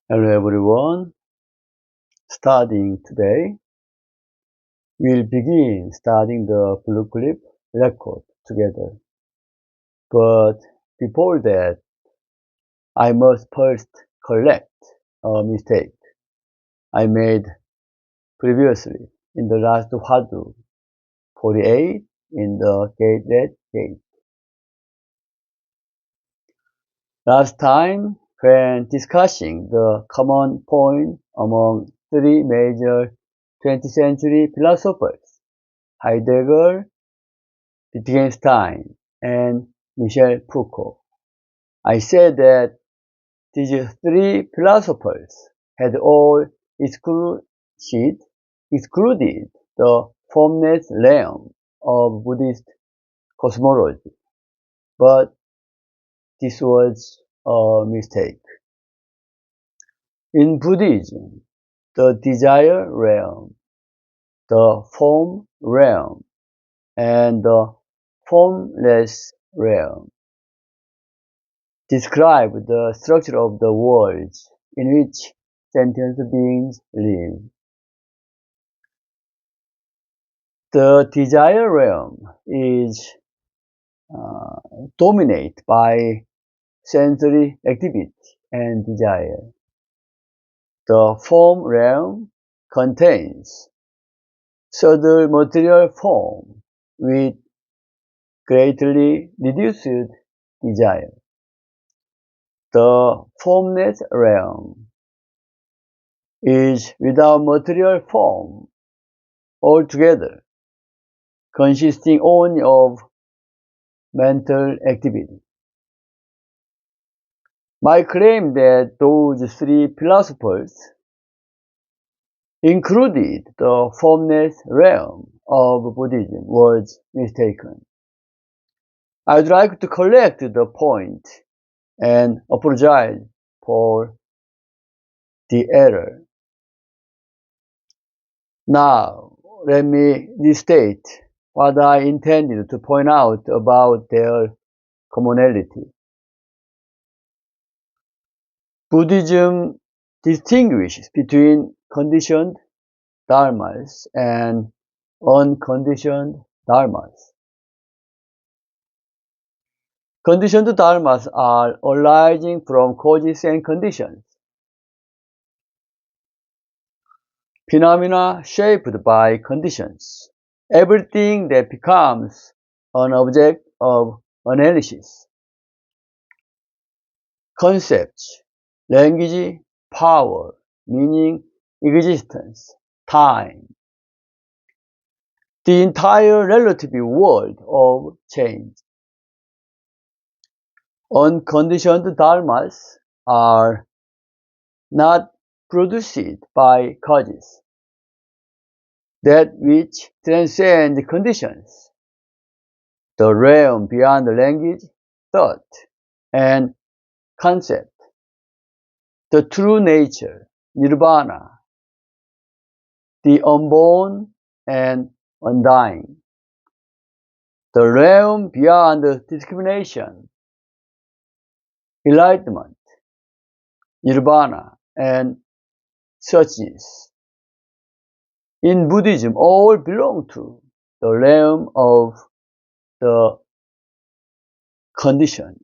Hello everyone, starting today, we'll begin studying the blue clip record together. But before that, I must first correct a mistake I made previously in the last Hwadu 48 in the Gateless Gate. Last time, when discussing the common point among three major 20th century philosophers, Heidegger, Wittgenstein, and Michel Foucault, I said that these three philosophers had all excluded the formless realm of Buddhist cosmology. But this was a mistake. In Buddhism, the desire realm, the form realm, and the formless realm describe the structure of the worlds in which sentient beings live. The desire realm is dominated by sensory activity and desire. The form realm contains subtle material form with greatly reduced desire. The formless realm is without material form altogether, consisting only of mental activity. My claim that those three philosophers included the formless realm of Buddhism was mistaken. I would like to correct the point and apologize for the error. Now, let me restate what I intended to point out about their commonality. Buddhism distinguishes between conditioned dharmas and unconditioned dharmas. Conditioned dharmas are arising from causes and conditions, phenomena shaped by conditions, everything that becomes an object of analysis. Concepts, language, power, meaning, existence, time. The entire relative world of change. Unconditioned dharmas are not produced by causes, that which transcend conditions, the realm beyond language, thought, and concept, the true nature, nirvana, the unborn and undying, the realm beyond discrimination, enlightenment, nirvana, and suchness. In Buddhism, all belong to the realm of the conditioned.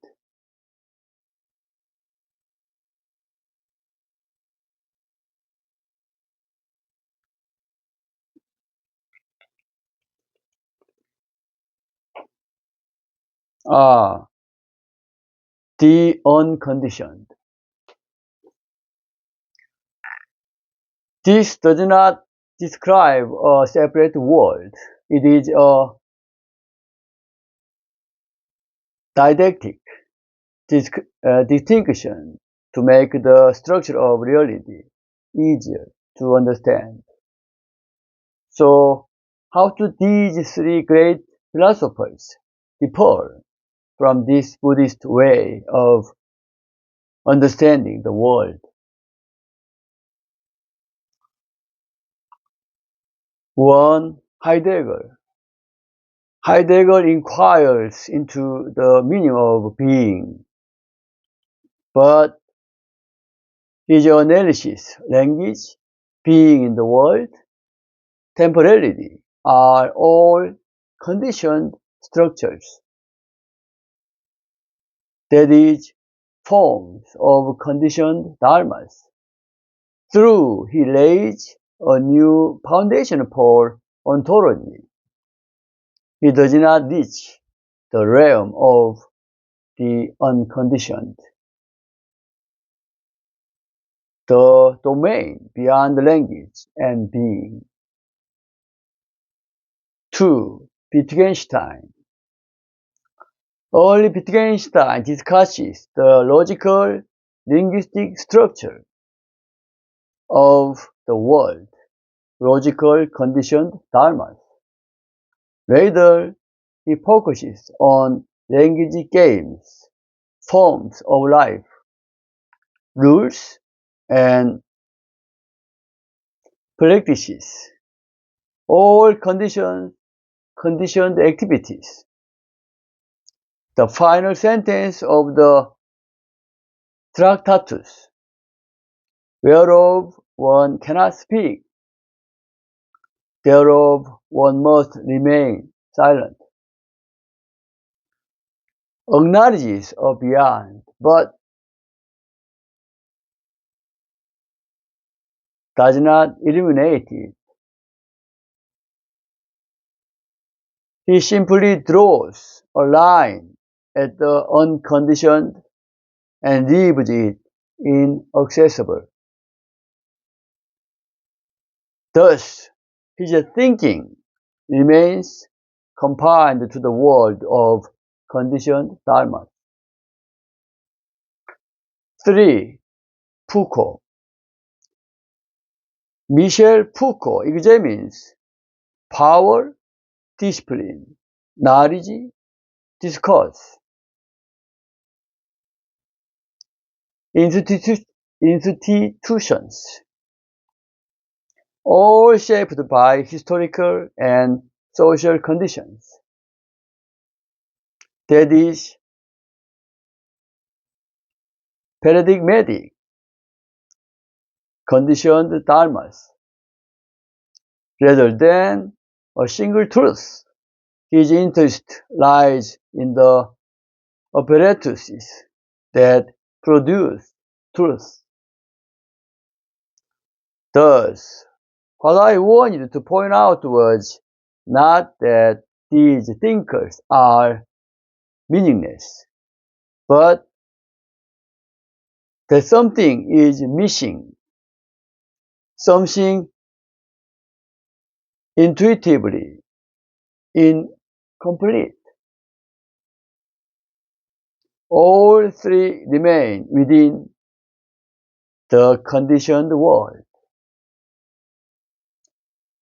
The unconditioned. This does not describe a separate world. It is a didactic distinction to make the structure of reality easier to understand. So, how do these three great philosophers differ from this Buddhist way of understanding the world? One, Heidegger. Heidegger inquires into the meaning of being, but His analysis, language, being in the world, temporality are all conditioned structures. That is, forms of conditioned dharmas. Through he lays a new foundation for ontology. He does not reach the realm of the unconditioned, the domain beyond language and being. 2. Wittgenstein. Early Wittgenstein discusses the logical linguistic structure of the world, logical conditioned dharmas. Later, he focuses on language games, forms of life, rules, and practices, all conditioned activities. The final sentence of the Tractatus, whereof one cannot speak, thereof one must remain silent, acknowledges a beyond, but does not eliminate it. He simply draws a line at the unconditioned and leaves it inaccessible. Thus, his thinking remains confined to the world of conditioned dharma. 3. Foucault. Michel Foucault examines power, discipline, knowledge, discourse, institutions, all shaped by historical and social conditions. That is, paradigmatic, conditioned dharmas, rather than a single truth. His interest lies in the apparatuses that produce truth. Thus, what I wanted to point out was not that these thinkers are meaningless, but that something is missing, something intuitively incomplete. All three remain within the conditioned world.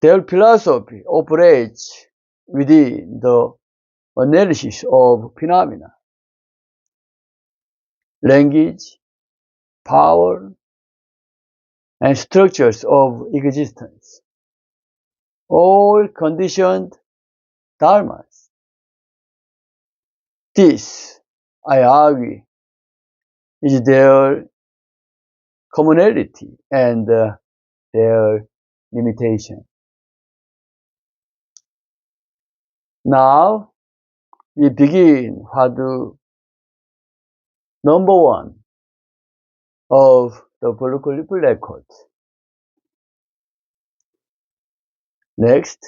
Their philosophy operates within the analysis of phenomena, language, power, and structures of existence, all conditioned dharmas. This, I argue, is their commonality and their limitation. Now, we begin Hwadu number 1 of the Buddhist record. Next,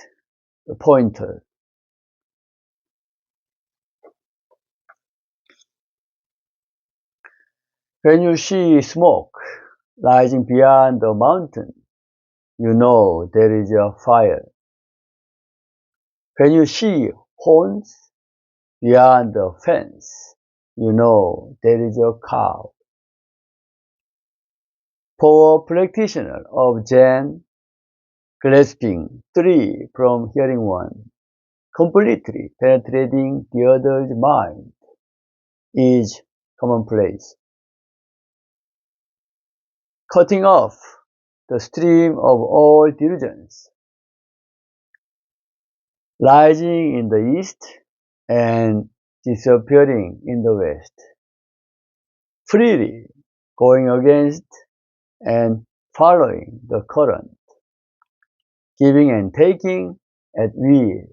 the pointer. When you see smoke rising beyond the mountain, you know there is a fire. When you see horns beyond the fence, you know there is a cow. For a practitioner of Zen, grasping 3 from hearing 1, completely penetrating the other's mind, is commonplace. Cutting off the stream of all delusions, rising in the east and disappearing in the west, freely going against and following the current, giving and taking at will.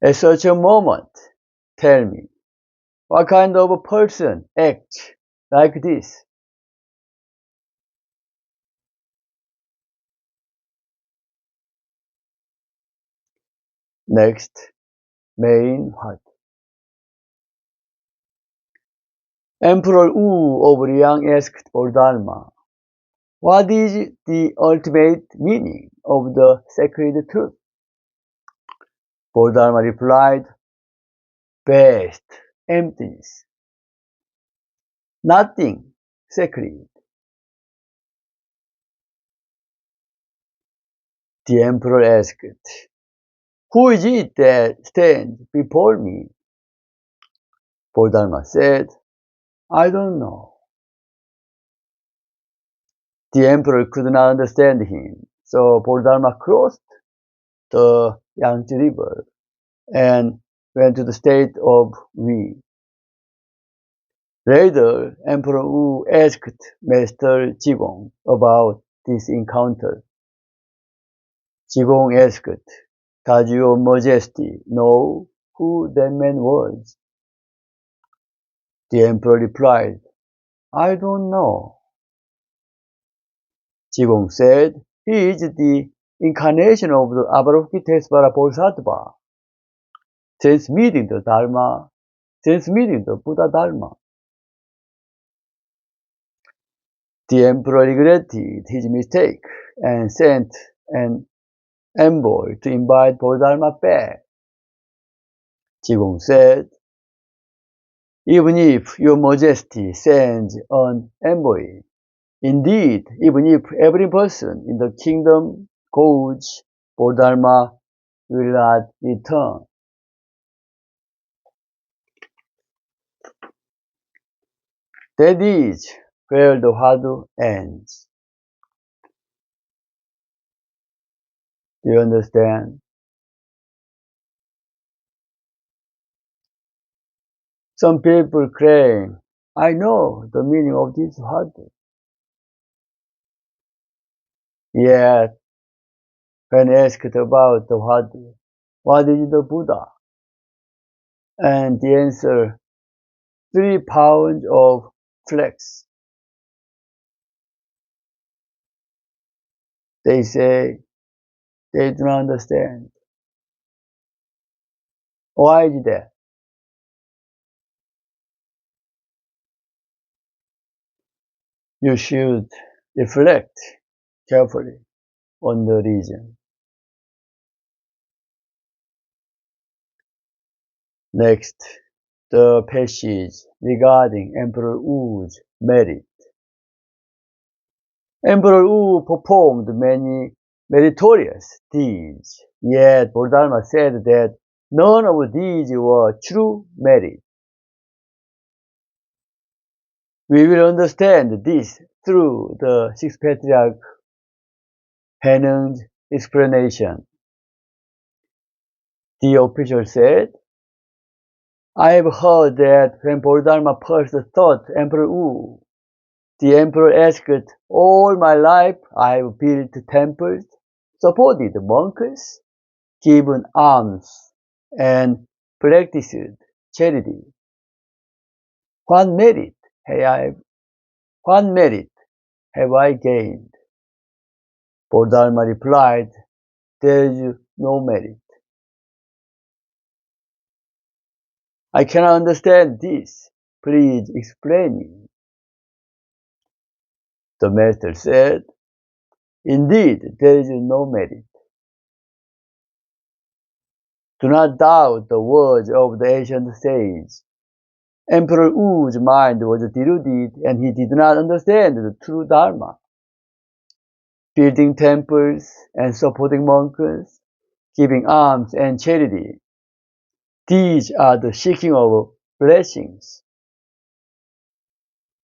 At such a moment, tell me, what kind of a person acts like this? Next, main Hwadu. Emperor Wu of Liang asked Bodhidharma, what is the ultimate meaning of the sacred truth? Bodhidharma replied, vast emptiness. Nothing sacred. The emperor asked, who is it that stands before me? Bodhidharma said, I don't know. The emperor could not understand him, so Bodhidharma crossed the Yangtze River and went to the state of Wei. Later, Emperor Wu asked Master Jigong about this encounter. Jigong asked, does your majesty know who that man was? The emperor replied, I don't know. Jigong said, he is the incarnation of the Avalokitesvara Bodhisattva, transmitting the Dharma, transmitting the Buddha Dharma. The emperor regretted his mistake and sent an envoy to invite Bodhidharma back. Jigong said, even if your majesty sends an envoy, indeed, even if every person in the kingdom goes, Bodhidharma will not return. That is where the Hwadu ends. Do you understand? Some people claim, I know the meaning of this Hwadu. Yet, when asked about the Hwadu, what is the Buddha? And the answer, 3 pounds of flax. They say they do not understand. Why is that? You should reflect carefully on the reason. Next, the passage regarding Emperor Wu's merit. Emperor Wu performed many meritorious deeds, yet Bodhidharma said that none of these were true merit. We will understand this through the Sixth Patriarch Hanung's explanation. The official said, I have heard that when Bodhidharma first taught Emperor Wu, the emperor asked, all my life I have built temples, supported monks, given alms, and practiced charity. What merit have I gained? Bodhidharma replied, there is no merit. I cannot understand this. Please explain it. The master said, indeed, there is no merit. Do not doubt the words of the ancient sage. Emperor Wu's mind was deluded and he did not understand the true Dharma. Building temples and supporting monks, giving alms and charity. These are the seeking of blessings.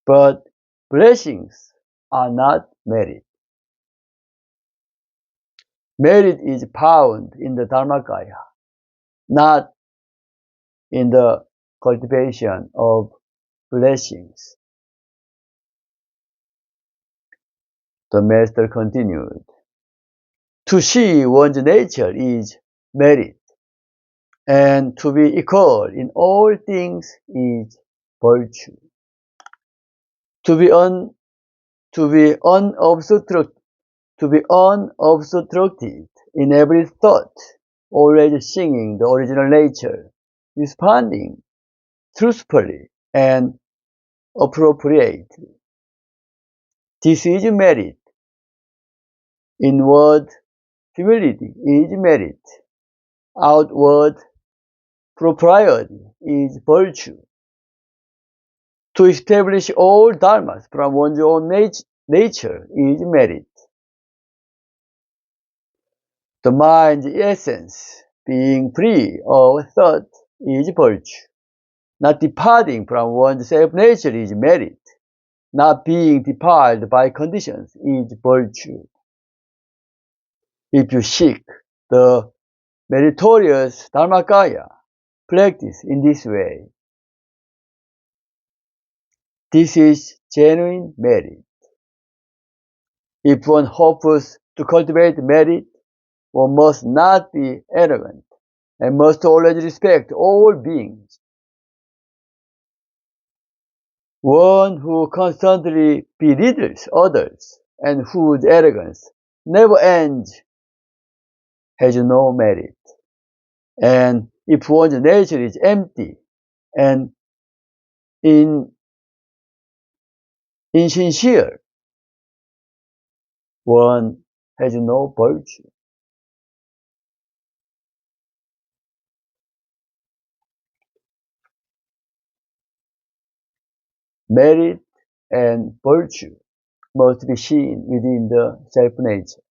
But blessings are not merit. Merit is found in the Dharmakaya, not in the cultivation of blessings. The master continued. To see one's nature is merit, and to be equal in all things is virtue. To be unobstructed, in every thought, always singing the original nature, responding truthfully and appropriately. This is merit. Inward humility is merit. Outward propriety is virtue. To establish all dharmas from one's own nature is merit. The mind's essence, being free of thought, is virtue. Not departing from one's self-nature is merit. Not being defiled by conditions is virtue. If you seek the meritorious Dharmakaya, practice in this way. This is genuine merit. If one hopes to cultivate merit, one must not be arrogant and must always respect all beings. One who constantly belittles others and whose arrogance never ends has no merit. And if one's nature is empty and insincere, one has no virtue. Merit and virtue must be seen within the self-nature,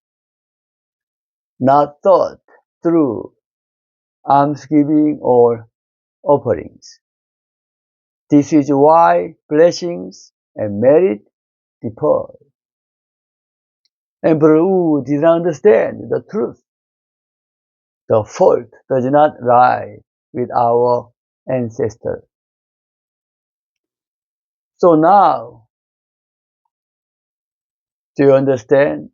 not thought through almsgiving or offerings. This is why blessings and merit differ. Emperor Wu did not understand the truth. The fault does not lie with our ancestors. So now, do you understand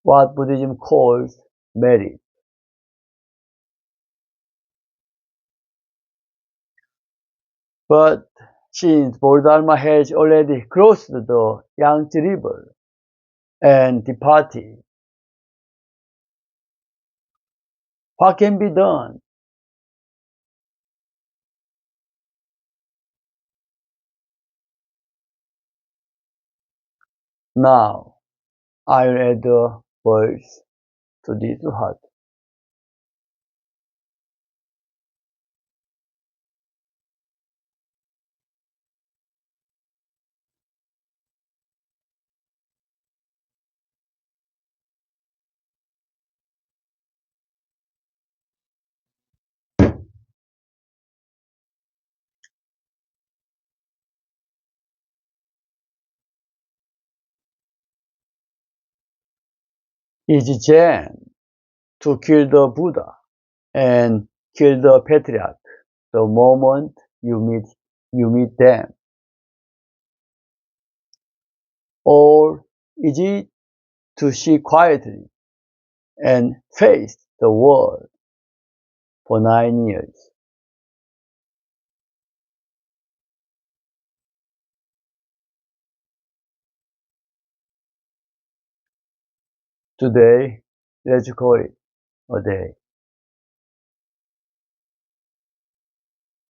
what Buddhism calls merit? But since Bodhidharma has already crossed the Yangtze River and departed, what can be done? Now, I'll add a verse to this Hwadu. Is Zen to kill the Buddha and kill the patriarch the moment you meet them? Or is it to sit quietly and face the world for 9 years? Today, let's call it a day.